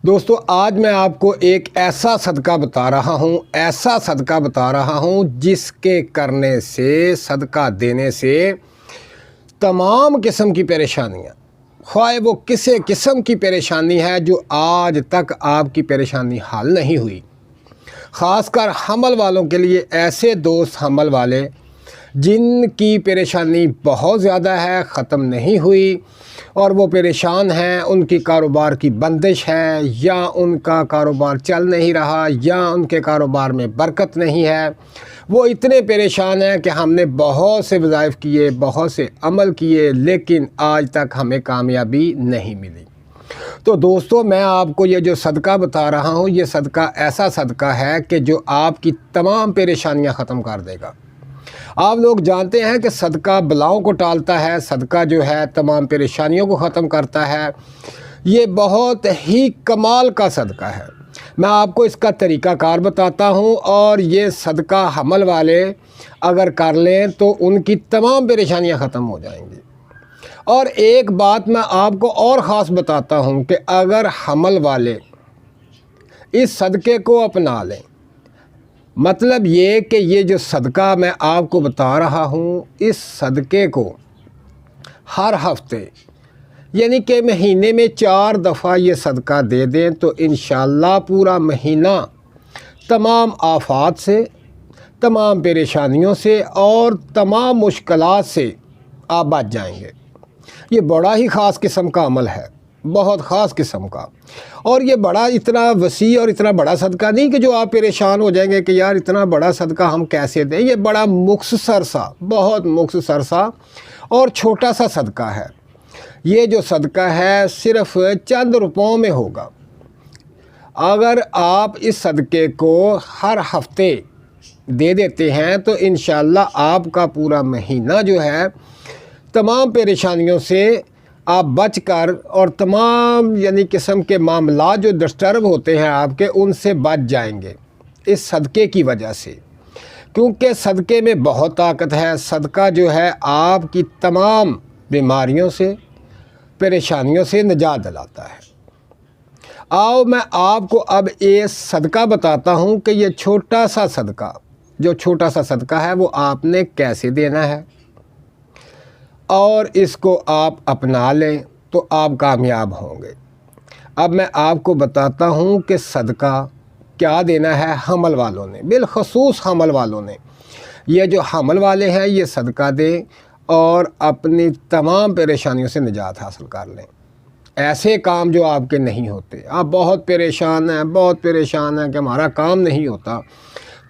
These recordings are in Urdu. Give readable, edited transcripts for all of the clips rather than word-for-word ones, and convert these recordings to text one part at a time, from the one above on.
دوستو آج میں آپ کو ایک ایسا صدقہ بتا رہا ہوں جس کے کرنے سے، صدقہ دینے سے تمام قسم کی پریشانیاں، خواہ وہ کسی قسم کی پریشانی ہے جو آج تک آپ کی پریشانی حل نہیں ہوئی، خاص کر حمل والوں کے لیے، ایسے دوست حمل والے جن کی پریشانی بہت زیادہ ہے، ختم نہیں ہوئی اور وہ پریشان ہیں، ان کی کاروبار کی بندش ہے، یا ان کا کاروبار چل نہیں رہا، یا ان کے کاروبار میں برکت نہیں ہے، وہ اتنے پریشان ہیں کہ ہم نے بہت سے وظائف کیے، بہت سے عمل کیے، لیکن آج تک ہمیں کامیابی نہیں ملی۔ تو دوستو میں آپ کو یہ جو صدقہ بتا رہا ہوں، یہ صدقہ ایسا صدقہ ہے کہ جو آپ کی تمام پریشانیاں ختم کر دے گا۔ آپ لوگ جانتے ہیں کہ صدقہ بلاؤں کو ٹالتا ہے، صدقہ جو ہے تمام پریشانیوں کو ختم کرتا ہے۔ یہ بہت ہی کمال کا صدقہ ہے۔ میں آپ کو اس کا طریقہ کار بتاتا ہوں، اور یہ صدقہ حمل والے اگر کر لیں تو ان کی تمام پریشانیاں ختم ہو جائیں گی۔ اور ایک بات میں آپ کو اور خاص بتاتا ہوں کہ اگر حمل والے اس صدقے کو اپنا لیں، مطلب یہ کہ یہ جو صدقہ میں آپ کو بتا رہا ہوں، اس صدقے کو ہر ہفتے یعنی کہ مہینے میں 4 دفعہ یہ صدقہ دے دیں تو انشاءاللہ پورا مہینہ تمام آفات سے، تمام پریشانیوں سے اور تمام مشکلات سے آپ بچ جائیں گے۔ یہ بڑا ہی خاص قسم کا عمل ہے، بہت خاص قسم کا، اور یہ بڑا اتنا وسیع اور اتنا بڑا صدقہ نہیں کہ جو آپ پریشان ہو جائیں گے کہ یار اتنا بڑا صدقہ ہم کیسے دیں۔ یہ بڑا مختصر سا، بہت مختصر سا اور چھوٹا سا صدقہ ہے۔ یہ جو صدقہ ہے صرف چند روپوں میں ہوگا۔ اگر آپ اس صدقے کو ہر ہفتے دے دیتے ہیں تو انشاءاللہ آپ کا پورا مہینہ جو ہے تمام پریشانیوں سے آپ بچ کر، اور تمام یعنی قسم کے معاملات جو ڈسٹرب ہوتے ہیں آپ کے، ان سے بچ جائیں گے اس صدقے کی وجہ سے، کیونکہ صدقے میں بہت طاقت ہے۔ صدقہ جو ہے آپ کی تمام بیماریوں سے، پریشانیوں سے نجات دلاتا ہے۔ آؤ میں آپ کو اب یہ صدقہ بتاتا ہوں کہ یہ چھوٹا سا صدقہ ہے وہ آپ نے کیسے دینا ہے، اور اس کو آپ اپنا لیں تو آپ کامیاب ہوں گے۔ اب میں آپ کو بتاتا ہوں کہ صدقہ کیا دینا ہے حمل والوں نے، بالخصوص حمل والوں نے۔ یہ جو حمل والے ہیں یہ صدقہ دیں اور اپنی تمام پریشانیوں سے نجات حاصل کر لیں۔ ایسے کام جو آپ کے نہیں ہوتے، آپ بہت پریشان ہیں کہ ہمارا کام نہیں ہوتا،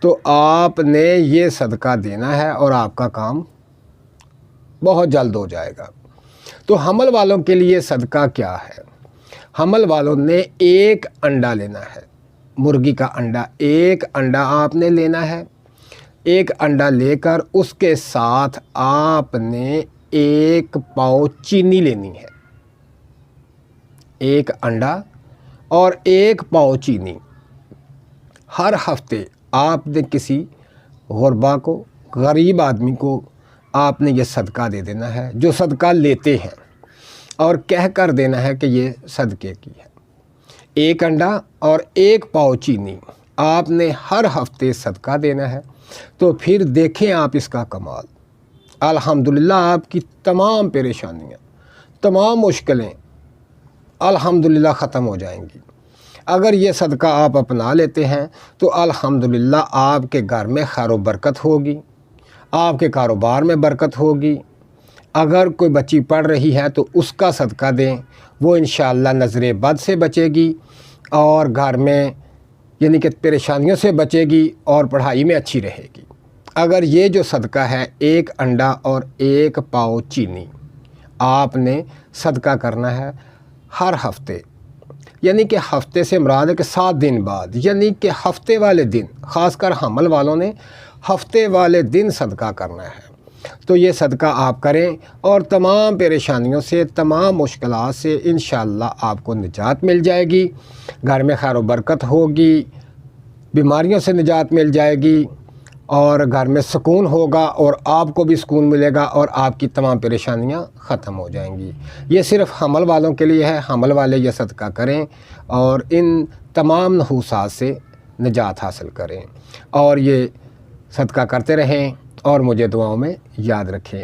تو آپ نے یہ صدقہ دینا ہے اور آپ کا کام بہت جلد ہو جائے گا۔ تو حمل والوں کے لیے صدقہ کیا ہے؟ حمل والوں نے ایک انڈا لینا ہے، مرغی کا انڈا، ایک انڈا آپ نے لینا ہے۔ ایک انڈا لے کر اس کے ساتھ آپ نے 1 پاؤ چینی لینی ہے۔ ایک انڈا اور 1 پاؤ چینی ہر ہفتے آپ نے کسی غربا کو، غریب آدمی کو آپ نے یہ صدقہ دے دینا ہے، جو صدقہ لیتے ہیں، اور کہہ کر دینا ہے کہ یہ صدقے کی ہے۔ 1 انڈا اور 1 پاؤ چینی آپ نے ہر ہفتے صدقہ دینا ہے۔ تو پھر دیکھیں آپ اس کا کمال، الحمدللہ آپ کی تمام پریشانیاں، تمام مشکلیں الحمدللہ ختم ہو جائیں گی۔ اگر یہ صدقہ آپ اپنا لیتے ہیں تو الحمدللہ آپ کے گھر میں خیر و برکت ہوگی، آپ کے کاروبار میں برکت ہوگی۔ اگر کوئی بچی پڑھ رہی ہے تو اس کا صدقہ دیں، وہ انشاءاللہ نظر بد سے بچے گی اور گھر میں یعنی کہ پریشانیوں سے بچے گی اور پڑھائی میں اچھی رہے گی۔ اگر یہ جو صدقہ ہے 1 انڈا اور 1 پاؤ چینی آپ نے صدقہ کرنا ہے ہر ہفتے، یعنی کہ ہفتے سے مراد ہے کہ 7 دن بعد، یعنی کہ ہفتے والے دن، خاص کر حمل والوں نے ہفتے والے دن صدقہ کرنا ہے۔ تو یہ صدقہ آپ کریں اور تمام پریشانیوں سے، تمام مشکلات سے انشاءاللہ آپ کو نجات مل جائے گی، گھر میں خیر و برکت ہوگی، بیماریوں سے نجات مل جائے گی، اور گھر میں سکون ہوگا اور آپ کو بھی سکون ملے گا اور آپ کی تمام پریشانیاں ختم ہو جائیں گی۔ یہ صرف حمل والوں کے لیے ہے، حمل والے یہ صدقہ کریں اور ان تمام نحوسات سے نجات حاصل کریں، اور یہ صدقہ کرتے رہیں اور مجھے دعاؤں میں یاد رکھیں۔